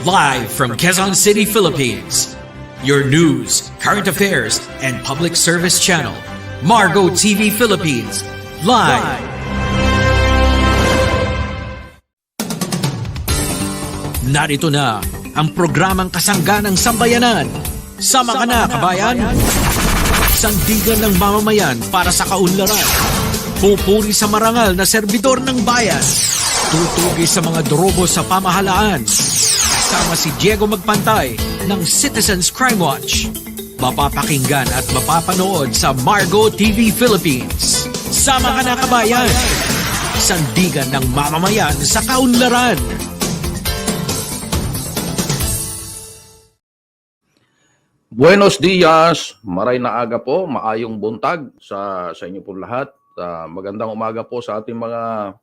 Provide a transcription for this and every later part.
Live from Quezon City, Philippines. Your news, current affairs, and public service channel, Margo TV Philippines. Live. Narito na ang programang kasangganang sambayanan. Sama ka na, kabayan! Sandigan ng mamamayan para sa kaunlaran. Pupuri sa marangal na serbidor ng bayan. Tutugi sa mga drobo sa pamahalaan. Kasama si Diego Magpantay ng Citizens Crime Watch. Mapapakinggan at mapapanood sa Margo TV Philippines. Sama ka na, kabayan! Sandigan ng mamamayan sa kaunlaran. Buenos dias, maray na aga po, maayong buntag sa inyo po lahat. Magandang umaga po sa ating mga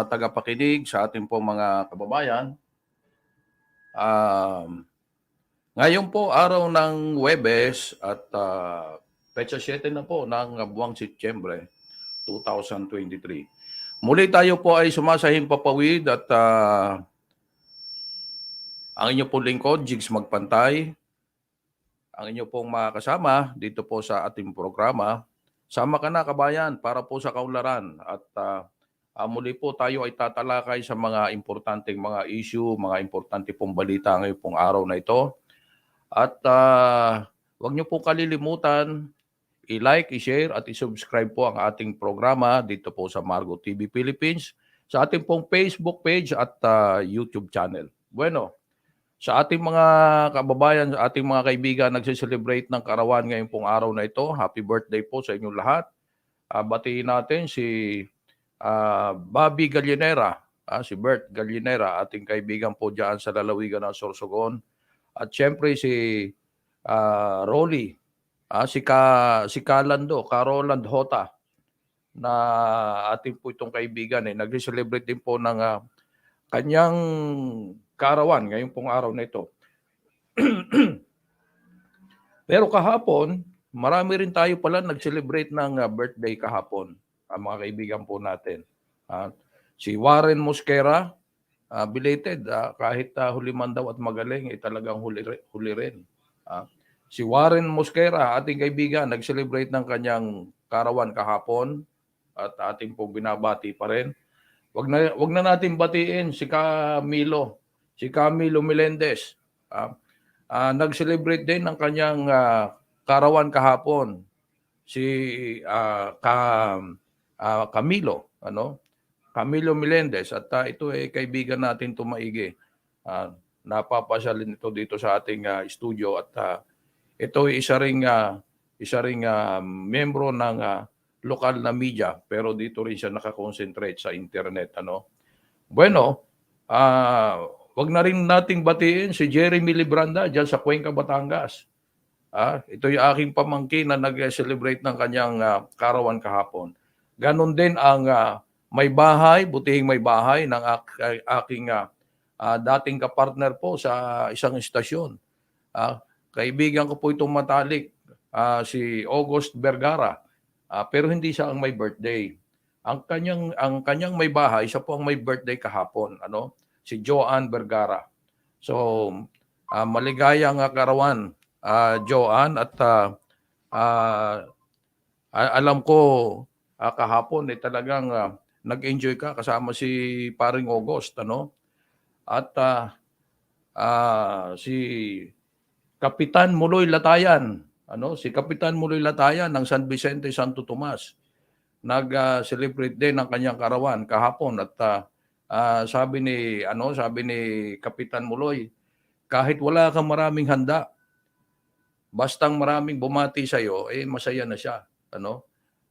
tagapakinig, sa ating po mga kababayan. Ngayon po, araw ng Huwebes at petsa 7 na po ng buwang Setyembre 2023. Muli tayo po ay sumasahing papawid at ang inyo po lingkod, Jigs Magpantay, ang inyo pong mga kasama dito po sa ating programa. Sama ka na, kabayan, para po sa kaunlaran. At muli po tayo ay tatalakay sa mga importanteng mga issue, mga importante pong balita ngayon pong araw na ito. At huwag niyo po kalilimutan, i-like, i-share at i-subscribe po ang ating programa dito po sa Margo TV Philippines, sa ating pong Facebook page at YouTube channel. Bueno, sa ating mga kababayan, sa ating mga kaibigan nagse-celebrate ng karawan ngayon pong araw na ito, happy birthday po sa inyong lahat. Batiin natin si Bobby Gallinera, si Bert Gallinera, ating kaibigan po dyan sa lalawigan ng Sorsogon. At syempre si Rolly, si Kalando, Caroland Hota, na ating po itong kaibigan. Nagse-celebrate din po ng kanyang karawan ngayong pong araw na ito. Pero kahapon, marami rin tayo pala nag-celebrate ng birthday kahapon, ang mga kaibigan po natin. Si Warren Mosquera, belated, kahit huli man daw at magaling, talagang huli rin. Si Warren Mosquera, ating kaibigan, nag-celebrate ng kanyang karawan kahapon at ating pong binabati pa rin. Wag na natin batiin si Camilo Melendez. Nag-celebrate din ng kanyang karawan kahapon. Si Camilo Melendez. At ito ay kaibigan natin tumaigi. Napapasyalin ito dito sa ating studio. At ito ay isa ring membro ng lokal na media. Pero dito rin siya nakakonsentrate sa internet. Bueno, wag na rin nating batiin si Jeremy Libranda dyan sa Cuenca, Batangas. Ito yung aking pamangkin na nag-celebrate ng kanyang karawan kahapon. Ganon din ang may bahay, butihing may bahay ng aking dating kapartner po sa isang istasyon. Kaibigan ko po itong matalik, si August Vergara. Pero hindi siya ang may birthday. Ang kanyang may bahay, siya po ang may birthday kahapon. Si Joanne Vergara. So, maligayang karawan, Joanne. At alam ko, kahapon talagang nag-enjoy ka kasama si paring August. At si Kapitan Muloy Latayan. Si Kapitan Muloy Latayan ng San Vicente, Santo Tomas. Nag-celebrate din ng kanyang karawan kahapon. At sabi ni Kapitan Muloy, kahit wala kang maraming handa, bastang maraming bumati sa iyo, masaya na siya.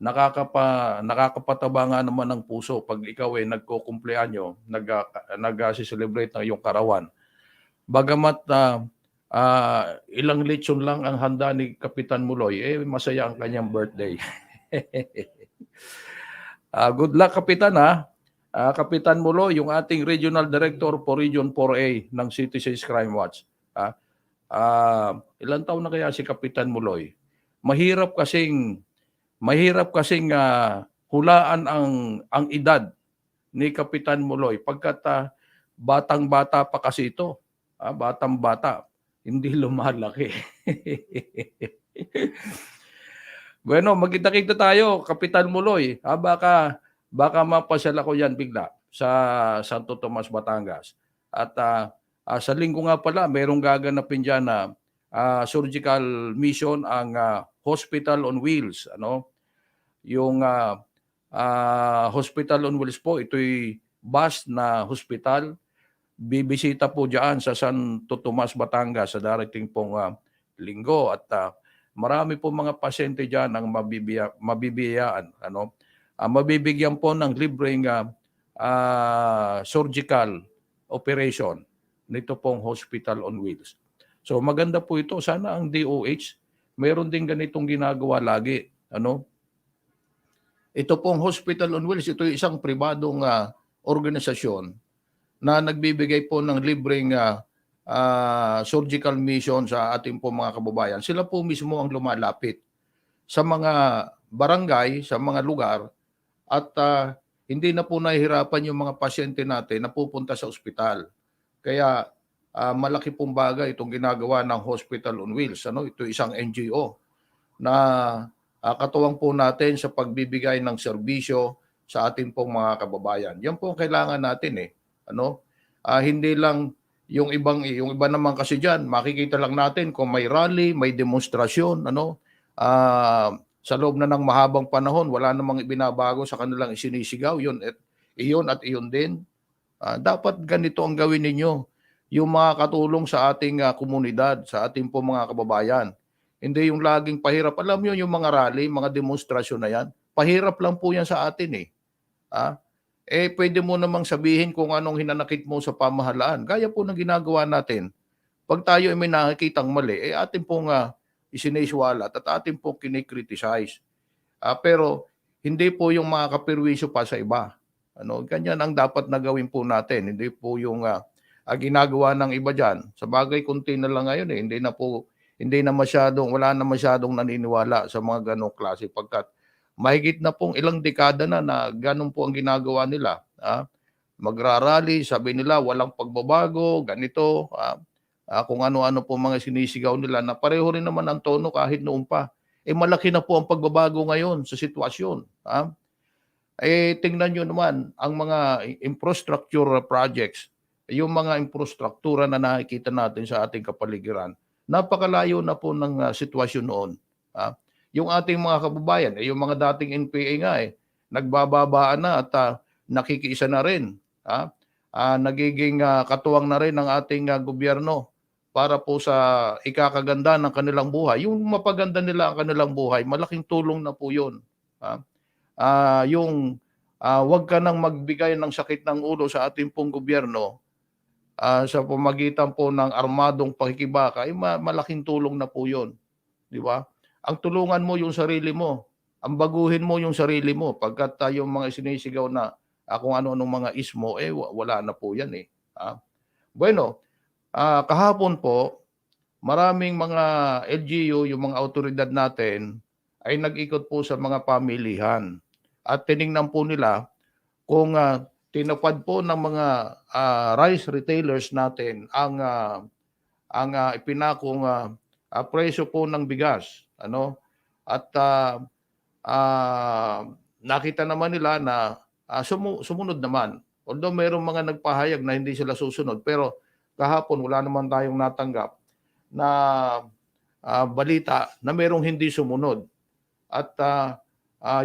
Nakakapataba nga naman ng puso pag ikaw nagko-kumpleanyo, nag-celebrate ng iyong karawan. Bagamat ilang lechon lang ang handa ni Kapitan Muloy, masaya ang kanyang birthday. Good luck, Kapitan, Kapitan Muloy, yung ating Regional Director for Region 4A ng Citizens Crime Watch. Ilang taon na kaya si Kapitan Muloy? Mahirap kasing hulaan ang edad ni Kapitan Muloy pagkat batang-bata pa kasi ito. batang-bata, hindi lumalaki. Bueno, magkita-kita tayo, Kapitan Muloy. Baka mapasyal ako yan bigla sa Santo Tomas, Batangas. At sa linggo nga pala, merong gaganapin dyan na surgical mission ang Hospital on Wheels. Ano? Yung Hospital on Wheels po, ito'y bus na hospital. Bibisita po dyan sa Santo Tomas, Batangas sa darating pong linggo. At marami po mga pasyente dyan ang mabibiyaan. Ano? Mabibigyan po ng libreng surgical operation nito pong Hospital on Wheels. So maganda po ito. Sana ang DOH mayroon din ganitong ginagawa lagi. Ano? Ito pong Hospital on Wheels, ito isang pribadong organisasyon na nagbibigay po ng libreng surgical mission sa ating po mga kababayan. Sila po mismo ang lumalapit sa mga barangay, sa mga lugar at hindi na po nahihirapan yung mga pasyente natin na pupunta sa ospital. Kaya malaki pong bagay itong ginagawa ng Hospital on Wheels. Ano? Ito isang NGO na katuwang po natin sa pagbibigay ng serbisyo sa ating pong mga kababayan. Yan po ang kailangan natin Ano? Hindi lang yung iba naman kasi diyan, makikita lang natin kung may rally, may demonstrasyon, ano? Sa loob na ng mahabang panahon, wala namang ibinabago sa kanilang isinisigaw, iyon at iyon din. Dapat ganito ang gawin ninyo, yung mga katulong sa ating komunidad, sa ating po mga kababayan. Hindi yung laging pahirap. Alam niyo yung mga rally, mga demonstrasyon na yan, pahirap lang po yan sa atin pwede mo namang sabihin kung anong hinanakit mo sa pamahalaan. Gaya po ng ginagawa natin. Pag tayo ay may nakikitang mali, atin pong isiniswalat at atin pong kinikriticize. Pero hindi po yung mga kapirwisyo pa sa iba. Ano, ganyan ang dapat na gawin po natin. Hindi po yung ginagawa ng iba dyan. Sa bagay, kunti na lang ngayon wala na masyadong naniniwala sa mga ganong klase pagkat mahigit na pong ilang dekada na ganun po ang ginagawa nila. Magrarally, sabi nila walang pagbabago, ganito, kung ano-ano po mga sinisigaw nila na pareho rin naman ang tono kahit noon pa. Malaki na po ang pagbabago ngayon sa sitwasyon. Tingnan nyo naman ang mga infrastructure projects, yung mga infrastruktura na nakikita natin sa ating kapaligiran. Napakalayo na po ng sitwasyon noon. Yung ating mga kababayan, yung mga dating NPA nga nagbababaan na at nakikiisa na rin. Nagiging katuwang na rin ng ating gobyerno para po sa ikakaganda ng kanilang buhay. Yung mapaganda nila ang kanilang buhay, malaking tulong na po yun. Wag ka nang magbigay ng sakit ng ulo sa ating pong gobyerno sa pamagitan po ng armadong pakikibaka, malaking tulong na po yun. Di ba? Ang tulungan mo yung sarili mo. Ang baguhin mo yung sarili mo. Pagkat yung mga sinisigaw na kung ano-anong mga ismo, wala na po yan Bueno, kahapon po, maraming mga LGU, yung mga autoridad natin, ay nag-ikot po sa mga pamilihan. At tiningnan po nila kung tinapad po ng mga rice retailers natin ang ipinakong presyo po ng bigas. At nakita naman nila na sumunod naman. Although mayroong mga nagpahayag na hindi sila susunod, pero kahapon wala naman tayong natanggap na balita na mayroong hindi sumunod. At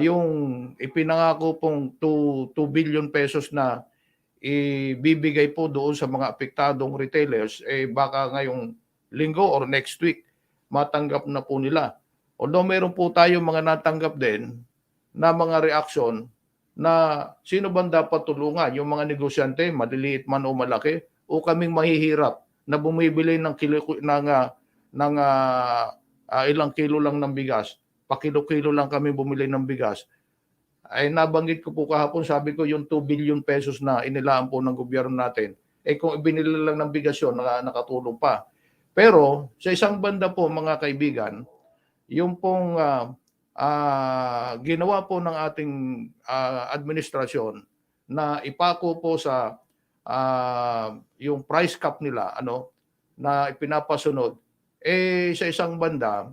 yung ipinangako pong 2 billion pesos na ibibigay po doon sa mga apektadong retailers, baka ngayong linggo or next week matanggap na po nila. Although meron po tayo mga natanggap din na mga reaksyon na sino bang dapat tulungan? Yung mga negosyante, maliliit man o malaki, o kaming mahihirap na bumibili ng ilang kilo lang ng bigas, pakilo-kilo lang kami bumili ng bigas. Nabanggit ko po kahapon, sabi ko yung 2 billion pesos na inilaan po ng gobyerno natin, kung ibinili lang ng bigas yun, nakatulong pa. Pero sa isang banda po mga kaibigan, yung pong ginawa po ng ating administrasyon na ipako po sa yung price cap nila, na ipinapasunod, sa isang banda,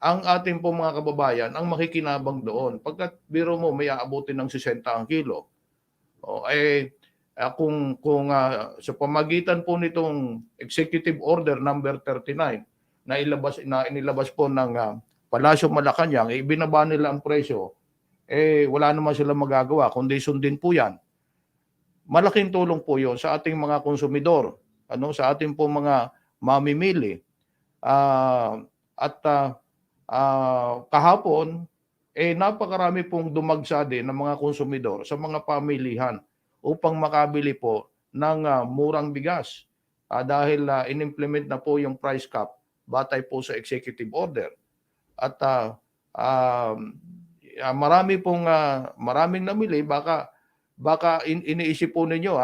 ang ating po mga kababayan ang makikinabang doon. Pagkat biro mo may aabutin ng 60 ang kilo. Kung sa pamagitan po nitong Executive Order number 39 na inilabas po ng Palasyo Malacanang, ibinaba nila ang presyo, wala naman silang magagawa kundi sundin po 'yan. Malaking tulong po 'yon sa ating mga konsumidor, sa ating po mga mamimili. Kahapon, napakarami pong dumagsa din ng mga konsumidor sa mga pamilihan upang makabili po ng murang bigas. Dahil in-implement na po yung price cap batay po sa executive order. At maraming namili, baka iniisip po ninyo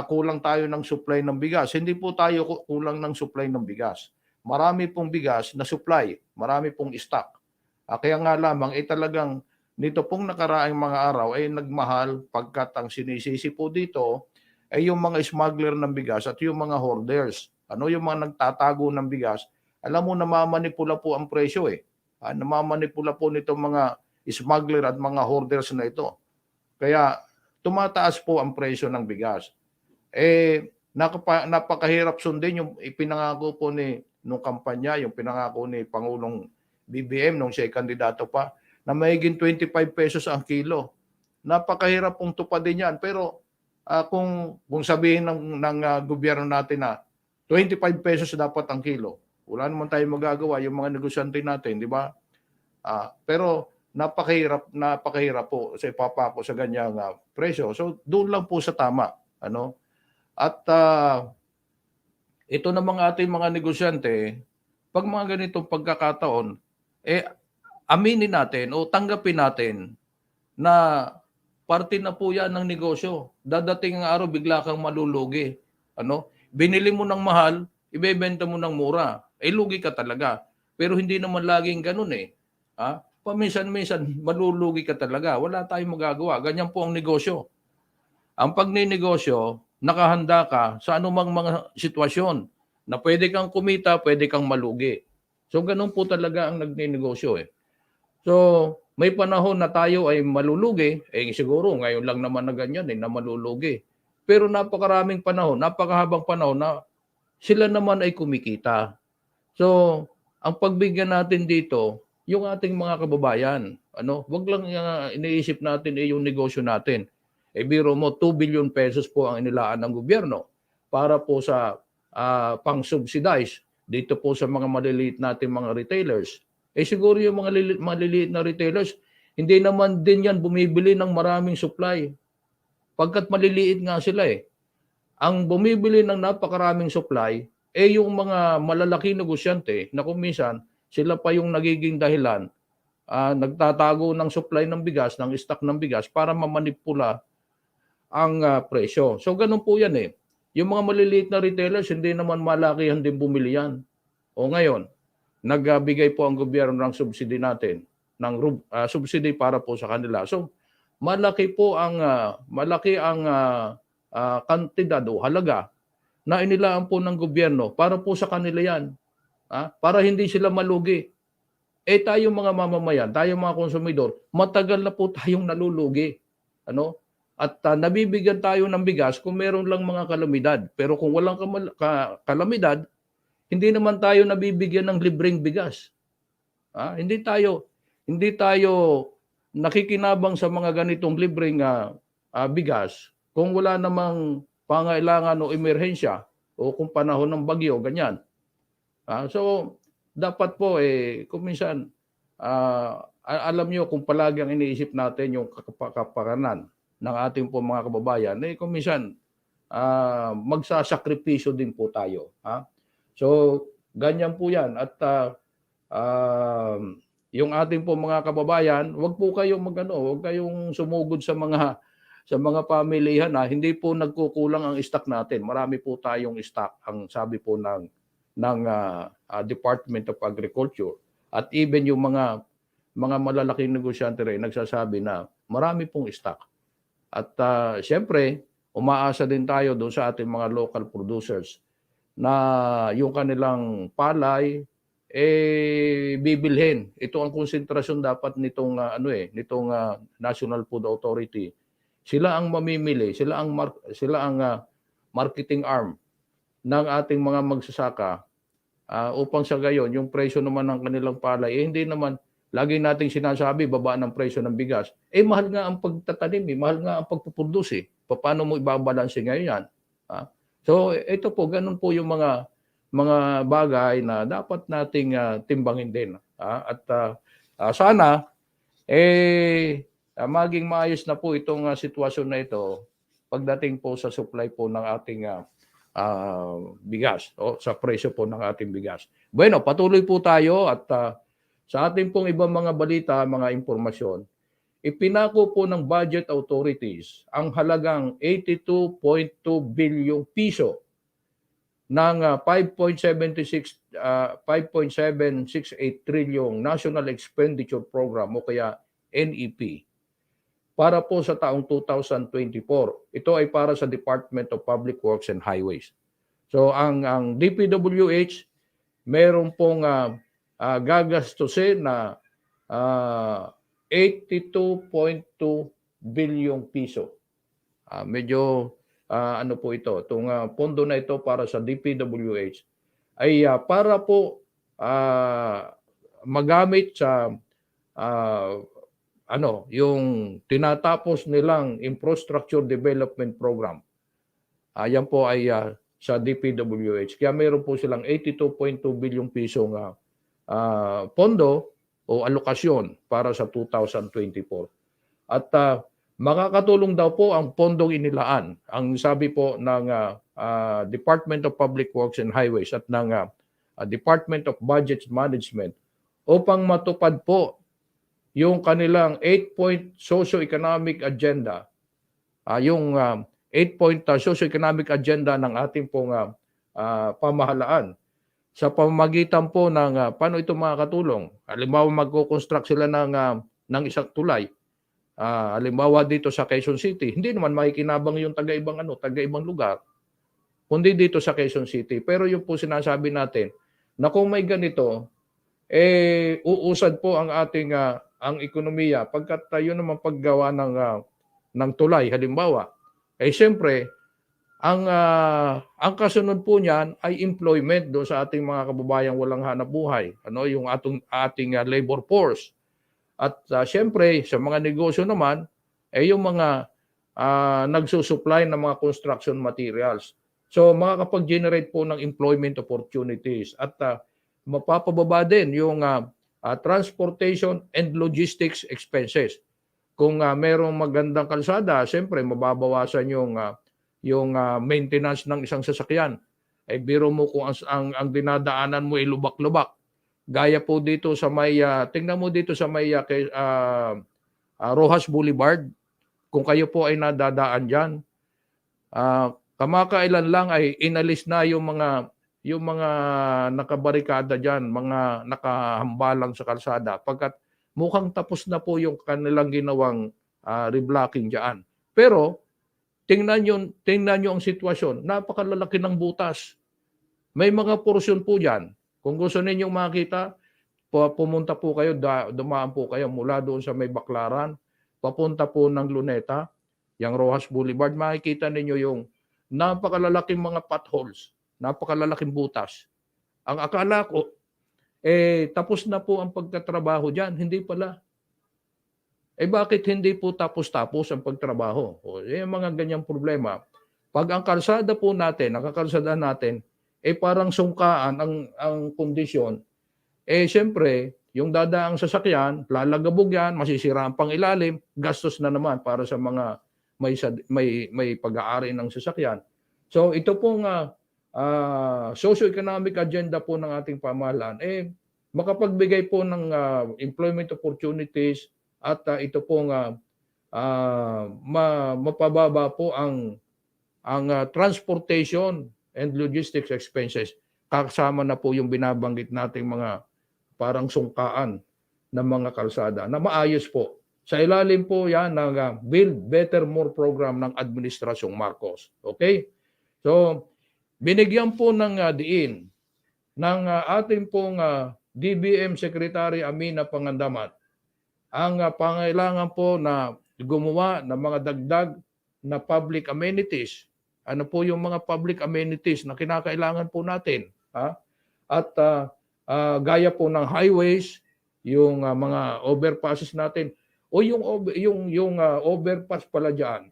kulang tayo ng supply ng bigas. Hindi po tayo kulang ng supply ng bigas. Marami pong bigas na supply, marami pong stock. Kaya nga lamang talagang nito pong nakaraang mga araw ay nagmahal pagkat ang sinisisi po dito ay yung mga smuggler ng bigas at yung mga hoarders. Yung mga nagtatago ng bigas, alam mo namamanipula po ang presyo namamanipula po nitong mga smuggler at mga hoarders na ito. Kaya tumataas po ang presyo ng bigas. Napakahirap sundin yung ipinangako po nung kampanya, yung pinangako ni Pangulong BBM nung siya kandidato pa, na mahigit 25 pesos ang kilo. Napakahirap pong tupadin yan. Pero kung sabihin ng gobyerno natin na 25 pesos dapat ang kilo, wala naman tayong magagawa yung mga negosyante natin, di ba? Pero napakahirap po sa ipapako sa ganyang presyo. So doon lang po sa tama. At ito na mga ating mga negosyante, pag mga ganitong pagkakataon, aminin natin o tanggapin natin na parte na po yan ng negosyo. Dadating ang araw, bigla kang malulugi. Binili mo ng mahal, ibebenta mo ng mura. Lugi ka talaga. Pero hindi naman laging ganun Paminsan-minsan, malulugi ka talaga. Wala tayong magagawa. Ganyan po ang negosyo. Ang pagninegosyo, nakahanda ka sa anumang mga sitwasyon na pwede kang kumita, pwede kang malugi. So, ganun po talaga ang nagninegosyo So, may panahon na tayo ay malulugi, siguro ngayon lang naman na ganyan na malulugi. Pero napakaraming panahon, napakahabang panahon na sila naman ay kumikita. So, ang pagbigyan natin dito, yung ating mga kababayan, wag lang iniisip natin yung negosyo natin. Biro mo, 2 billion pesos po ang inilaan ng gobyerno para po sa pang-subsidize dito po sa mga maliliit nating mga retailers. Siguro yung mga maliliit na retailers, hindi naman din yan bumibili ng maraming supply. Pagkat maliliit nga sila Ang bumibili ng napakaraming supply, yung mga malalaki negosyante na kung minsan, sila pa yung nagiging dahilan, nagtatago ng supply ng bigas, ng stock ng bigas para mamanipula ang presyo. So ganun po yan Yung mga maliliit na retailers, hindi naman malakihan din bumili yan. O ngayon, nagbigay po ang gobyerno ng subsidy natin, ng subsidy para po sa kanila. So malaki po ang kantidad o halaga na inilaan po ng gobyerno para po sa kanila yan. Para hindi sila malugi. Tayo mga mamamayan, tayo mga konsumidor, matagal na po tayong nalulugi. At nabibigyan tayo ng bigas kung meron lang mga kalamidad. Pero kung walang kalamidad, hindi naman tayo nabibigyan ng libreng bigas. Hindi tayo nakikinabang sa mga ganitong libreng bigas kung wala namang pangailangan o emerhensya o kung panahon ng bagyo, ganyan. So, dapat po kung minsan, alam nyo kung palagi ang iniisip natin yung kapakanan ng ating po mga kababayan, kung minsan, magsasakripisyo din po tayo. So, ganyan po yan. At yung ating po mga kababayan, wag po kayong wag kayong sumugod sa mga pamilihan hindi po nagkukulang ang stock natin. Marami po tayong stock, ang sabi po ng Department of Agriculture. At even yung mga malalaking negosyante rin nagsasabi na marami pong stock. At siyempre, umaasa din tayo doon sa ating mga local producers na yung kanilang palay bibilhin. Ito ang konsentrasyon dapat nitong National Food Authority. Sila ang mamimili, sila ang marketing arm ng ating mga magsasaka upang sa gayon yung presyo naman ng kanilang palay hindi naman lagi nating sinasabi baba ng presyo ng bigas. Mahal nga ang pagtatanim, mahal nga ang pagpuproduce. Paano mo ibabalanse ngayon yan? So ito po, ganun po yung mga bagay na dapat nating timbangin din. At sana maging maayos na po itong sitwasyon na ito pagdating po sa supply po ng ating bigas o sa presyo po ng ating bigas. Bueno, patuloy po tayo at sa ating pong ibang mga balita, mga impormasyon, ipinako po ng budget authorities ang halagang 82.2 bilyong piso ng 5.768 trilyong National Expenditure Program o kaya NEP para po sa taong 2024. Ito ay para sa Department of Public Works and Highways. So ang DPWH meron pong gagastusin na 82.2 bilyong piso. Medyo ano po ito, itong pondo na ito para sa DPWH ay para po magamit sa yung tinatapos nilang Infrastructure Development Program. Yan po ay sa DPWH. Kaya meron po silang 82.2 bilyong pisong pondo o alokasyon para sa 2024. At makakatulong daw po ang pondong inilaan. Ang sabi po ng Department of Public Works and Highways at ng Department of Budget Management upang matupad po yung kanilang 8-point socio-economic agenda, yung 8-point socio-economic agenda ng ating pong pamahalaan. Sa pamamagitan po ng paano ito makakatulong. Halimbawa magko-construct sila ng isang tulay. Halimbawa dito sa Quezon City, hindi naman makikinabang yung taga-ibang lugar, kundi dito sa Quezon City. Pero yung po sinasabi natin na kung may ganito, uusad po ang ating ang ekonomiya pagkat tayo naman paggawa ng tulay halimbawa siyempre ang kasunod po niyan ay employment do sa ating mga kababayang walang hanap buhay, yung ating labor force. At siyempre sa mga negosyo naman yung mga nagsusupply ng mga construction materials. So makakapag-generate po ng employment opportunities at mapapababa din yung transportation and logistics expenses. Kung merong magandang kalsada, siyempre mababawasan yung maintenance ng isang sasakyan. Biro mo kung ang dinadaanan mo ay lubak-lubak. Gaya po dito sa may tingnan mo dito sa may Rojas Boulevard. Kung kayo po ay nadadaan diyan, kamakailan lang ay inalis na yung mga nakabarikada diyan, mga nakahambalang sa kalsada pagkat mukhang tapos na po yung kanilang ginawang reblocking diyan. Pero tingnan niyo ang sitwasyon, napakalalaki ng butas. May mga porsyon po diyan. Kung gusto ninyong makita, pumunta po kayo, dumaan po kayo mula doon sa may Baclaran, papunta po ng Luneta, yung Rojas Boulevard, makikita ninyo yung napakalalaking mga potholes. Napakalalaking butas. Ang akala ko, tapos na po ang pagtatrabaho dyan. Hindi pala. Bakit hindi po tapos-tapos ang pagtrabaho? Yung mga ganyang problema. Pag ang kalsada po natin, nakakalsada natin, parang sungkaan ang kondisyon, siyempre, yung dadaang sasakyan, lalagabog yan, masisira ang pangilalim, gastos na naman para sa mga may pag-aari ng sasakyan. So ito pong socio-economic agenda po ng ating pamahalaan, makapagbigay po ng employment opportunities at ito pong mapababa po ang transportation and logistics expenses. Kasama na po yung binabanggit nating mga parang sungkaan ng mga kalsada na maayos po. Sa ilalim po yan ng Build Better More program ng Administrasyong Marcos. Okay? So, binigyan po ng diin ng ating pong DBM Secretary Amina Pangandaman ang pangailangan po na gumawa ng mga dagdag na public amenities. Ano po yung mga public amenities na kinakailangan po natin? Ha? At gaya po ng highways, yung mga overpasses natin, o yung overpass pala diyan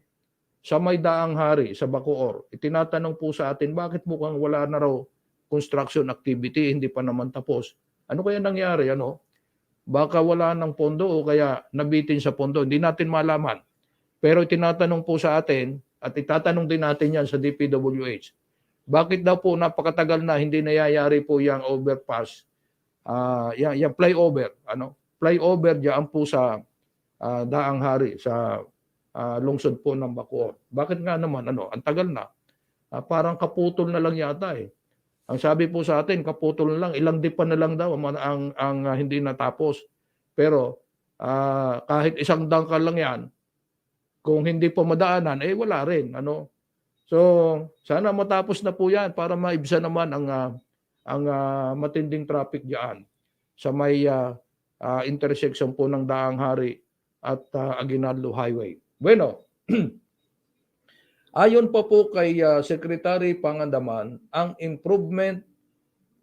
sa May Daang Hari, sa Bacoor. Itinatanong po sa atin, bakit mukhang wala na raw construction activity, hindi pa naman tapos. Ano kaya nangyari? Ano? Baka wala ng pondo o kaya nabitin sa pondo. Hindi natin malaman. Pero tinatanong po sa atin, at itatanong din natin yan sa DPWH, bakit daw po napakatagal na hindi nayayari po yung overpass, yung flyover, flyover diyan po sa Daang Hari, sa lungsod po ng Bacoor. Bakit nga naman, ang tagal na. Parang kaputol na lang yata eh. Ang sabi po sa atin, kaputol na lang, ilang dipa na lang daw ang hindi natapos. Pero kahit isang dangkal lang yan, kung hindi po madaanan, wala rin. So, sana matapos na po yan para maibsan naman ang matinding traffic diyan sa may intersection po ng Daang Hari at Aguinaldo Highway. Bueno, ayon pa po kay Secretary Pangandaman, ang improvement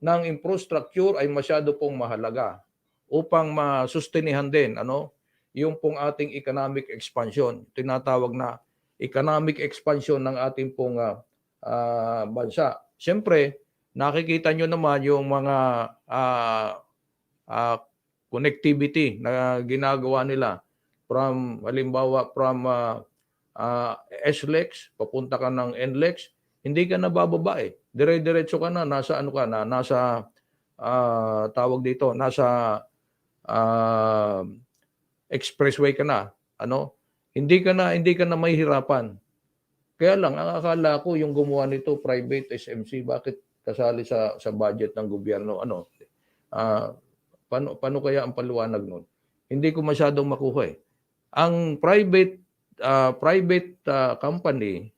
ng infrastructure ay masyado pong mahalaga upang masustenihan din yung pong ating economic expansion. Tinatawag na economic expansion ng ating pong bansa. Siyempre, nakikita nyo naman yung mga connectivity na ginagawa nila halimbawa from SLEX, papunta ka ng NLEX, hindi ka na bababa eh. Dire-diretso ka na, nasa tawag dito, nasa expressway ka na. Hindi ka na mahihirapan. Kaya lang, ang akala ko yung gumawa nito, private SMC, bakit kasali sa budget ng gobyerno? Paano kaya ang paliwanag nun? Hindi ko masyadong makuha eh. Ang private company,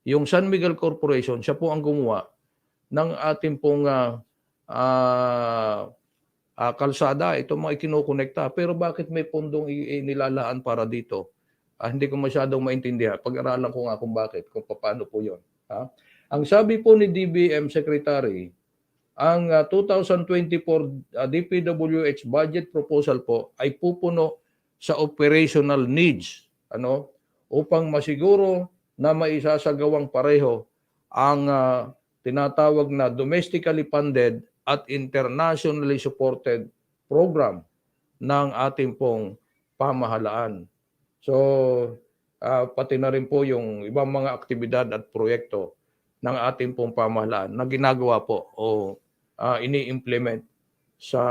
yung San Miguel Corporation, siya po ang gumawa ng ating pong kalsada. Ito mga ikinukonekta. Pero bakit may pondong inilalaan para dito? Hindi ko masyadong maintindihan. Pag-aralan ko nga kung bakit, kung paano po yun. Ang sabi po ni DBM Secretary, ang 2024 DPWH budget proposal po ay pupuno sa operational needs upang masiguro na maisasagawang pareho ang tinatawag na domestically funded at internationally supported program ng ating pong pamahalaan. So, pati na rin po yung ibang mga aktibidad at proyekto ng ating pong pamahalaan na ginagawa po o ini-implement sa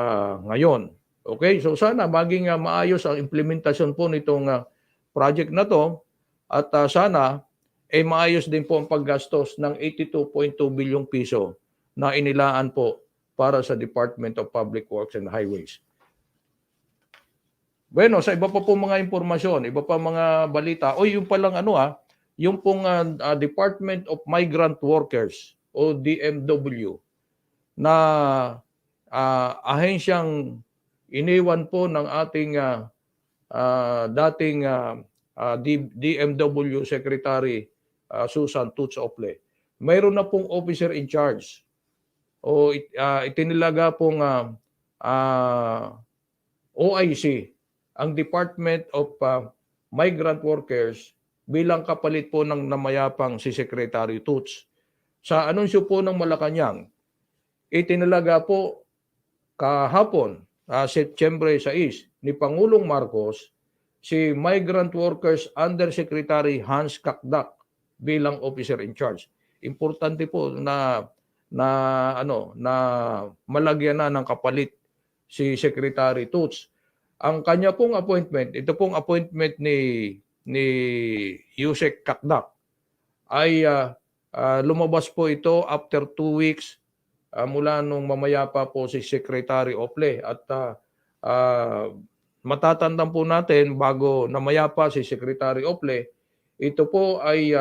ngayon. Okay, so sana maging maayos ang implementasyon po nitong project na to at sana maayos din po ang paggastos ng 82.2 bilyong piso na inilaan po para sa Department of Public Works and Highways. Bueno, sa iba pa po mga impormasyon, iba pa mga balita, yung palang yung pong Department of Migrant Workers o DMW na ahensyang iniwan po ng ating dating DMW Secretary Susan Toots Ople. Mayroon na pong officer in charge o itinilaga pong OIC, ang Department of Migrant Workers bilang kapalit po ng namayapang si Secretary Toots. Sa anunsyo po ng Malacanang, itinalaga po kahapon, September 6, ni Pangulong Marcos, si Migrant Workers Undersecretary Hans Kakdak bilang officer in charge. Importante po na malagyan na ng kapalit si Secretary Toots. Ang kanya pong appointment, ito pong appointment ni Yusek Kakdak ay lumabas po ito after 2 weeks mula nung mamaya pa po si Secretary Ople at matatandaan po natin bago namaya pa si Secretary Ople, ito po ay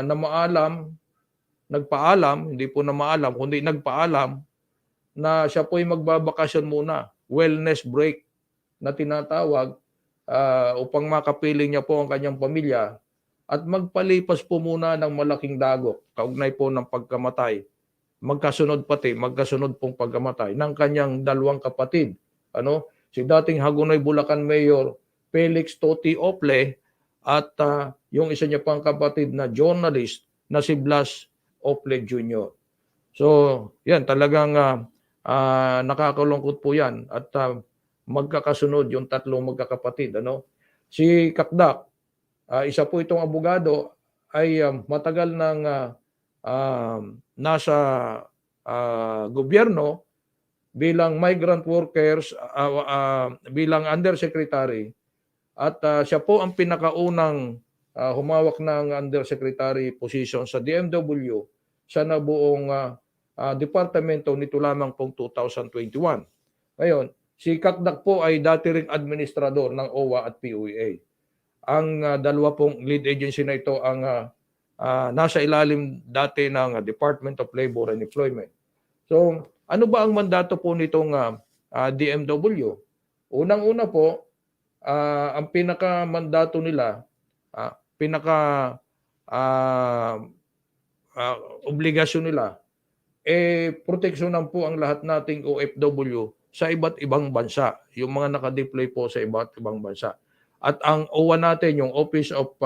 namaalam nagpaalam, hindi po na maalam, kundi nagpaalam na siya po'y magbabakasyon muna, wellness break na tinatawag, upang makapiling niya po ang kanyang pamilya at magpalipas po muna ng malaking dagok kaugnay po ng pagkamatay. Magkasunod pong pagkamatay ng kanyang dalawang kapatid. Si dating Hagonoy Bulacan Mayor Felix Toti Ople at yung isa niya pang kapatid na journalist na si Blas Ople Jr. So, yan talagang nakakalungkot po yan at magkakasunod yung tatlong magkakapatid. Si Kakdak, isa po itong abogado, ay matagal nang nasa gobyerno bilang migrant workers, bilang undersecretary. At siya po ang pinakaunang humawak ng undersecretary position sa DMW sa nabuong departamento nito lamang pong 2021. Ngayon, si Kakdak po ay dati ring administrador ng OWA at PUEA. Ang dalawa pong lead agency na ito ang nasa ilalim dati ng Department of Labor and Employment. So, ano ba ang mandato po nitong DMW? Unang-una po, ang pinaka-mandato nila, obligasyon nila, proteksyonan po ang lahat nating OFW sa iba't ibang bansa, yung mga nakadeploy po sa iba't ibang bansa. At ang OWA natin, yung Office of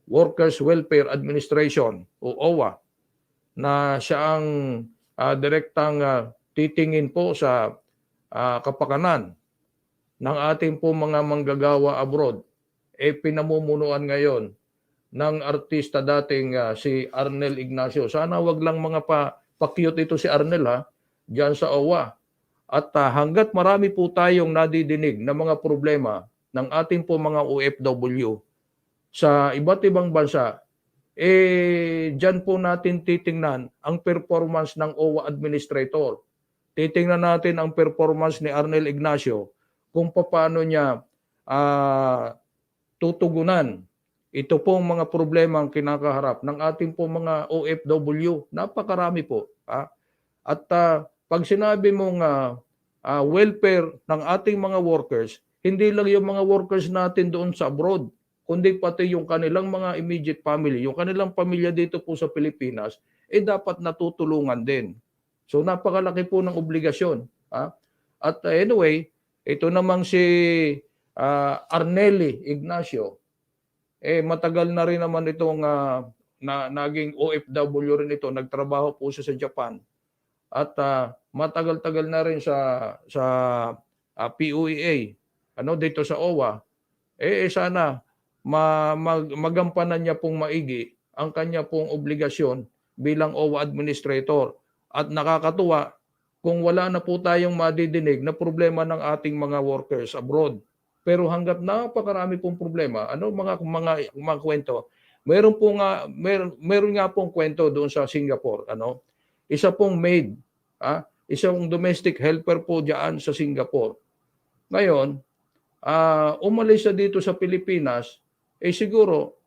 Workers Welfare Administration o OWA, na siya ang direktang titingin po sa kapakanan ng ating po mga manggagawa abroad, pinamumunuan ngayon ng artista dating si Arnel Ignacio. Sana wag lang mga pa-cute ito si Arnel diyan sa OWA. At hanggat marami po tayong nadidinig na mga problema ng ating po mga OFW sa iba't ibang bansa, diyan po natin titingnan ang performance ng OWA administrator. Titingnan natin ang performance ni Arnel Ignacio kung paano niya tutugunan ito pong mga problemang kinakaharap ng ating pong mga OFW. Napakarami po. At pag sinabi mong welfare ng ating mga workers, hindi lang yung mga workers natin doon sa abroad, kundi pati yung kanilang mga immediate family, yung kanilang pamilya dito po sa Pilipinas, dapat natutulungan din. So napakalaki po ng obligasyon. At anyway, ito namang si Arneli Ignacio, matagal na rin naman itong naging OFW rin ito, nagtrabaho po siya sa Japan. At matagal-tagal na rin sa PUEA, dito sa OWA. Sana magampanan niya pong maigi ang kanya pong obligasyon bilang OWA administrator. At nakakatuwa kung wala na po tayong madidinig na problema ng ating mga workers abroad. Pero hangga't napakarami pong problema, mga kwento. Meron nga pong kwento doon sa Singapore, Isa pong maid, isang domestic helper po diyan sa Singapore. Ngayon, umalis siya dito sa Pilipinas, siguro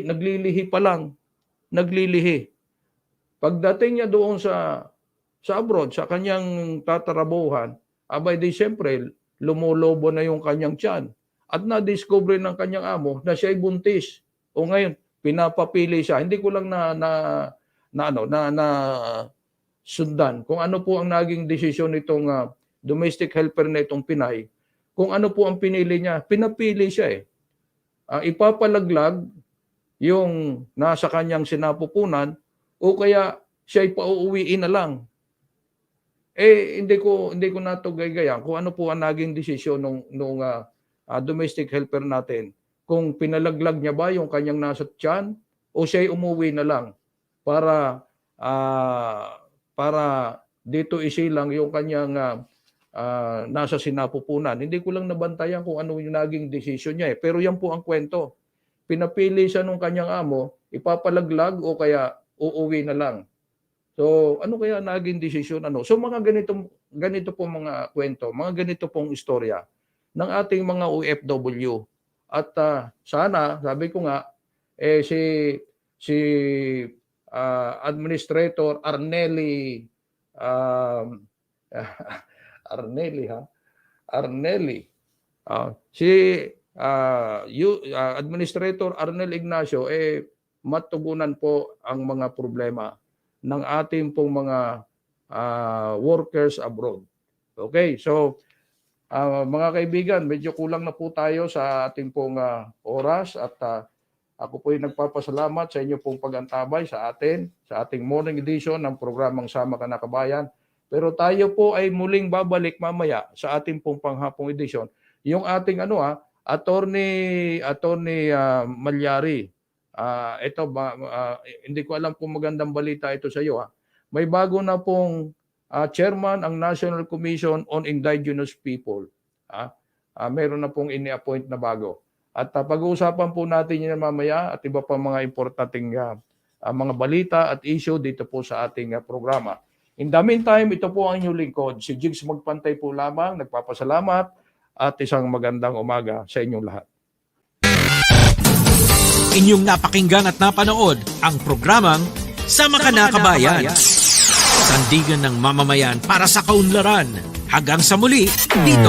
naglilihi pa lang, naglilihi. Pagdating niya doon sa abroad, sa kanyang tatarabuhan, di siyempre, lumulobo na yung kanyang tiyan. At na-discover ng kanyang amo na siya ay buntis. O ngayon, pinapapili siya. Hindi ko lang na sundan kung ano po ang naging desisyon nitong domestic helper na itong Pinay. Kung ano po ang pinili niya, pinapili siya ipapalaglag yung nasa kanyang sinapupunan o kaya siya ay pauuwiin na lang. Hindi ko na ito gagayan kung ano po ang naging desisyon nung domestic helper natin. Kung pinalaglag niya ba yung kanyang nasa tiyan o siya ay umuwi na lang para dito isilang yung kanyang nasa sinapupunan. Hindi ko lang nabantayan kung ano yung naging desisyon niya. Pero yan po ang kwento. Pinapili siya nung kanyang amo, ipapalaglag o kaya uuwi na lang. So, ano kaya naging desisyon? So, mga ganito po mga kwento, mga ganito pong istorya ng ating mga OFW. At sana, sabi ko nga, si Administrator Arnelli Arnelli. Si Administrator Arnel Ignacio matugunan po ang mga problema ng ating pong mga workers abroad. Okay, so mga kaibigan, medyo kulang na po tayo sa ating pong oras at ako po ay nagpapasalamat sa inyo pong pag-antabay sa ating morning edition ng programang Sama Ka na Kabayan. Pero tayo po ay muling babalik mamaya sa ating pong panghapong edisyon. Yung ating Attorney Malyari. Hindi ko alam kung magandang balita ito sa iyo. May bago na pong chairman ang National Commission on Indigenous People. Meron na pong ini-appoint na bago. At pag-uusapan po natin yan mamaya at iba pa mga importanteng mga balita at issue dito po sa ating programa. In the meantime, ito po ang inyong lingkod. Si Jigs Magpantay po lamang, nagpapasalamat at isang magandang umaga sa inyong lahat. Inyong napakinggan at napanood ang programang Sama Ka na Kabayan. Sandigan ng mamamayan para sa kaunlaran. Hanggang sa muli, dito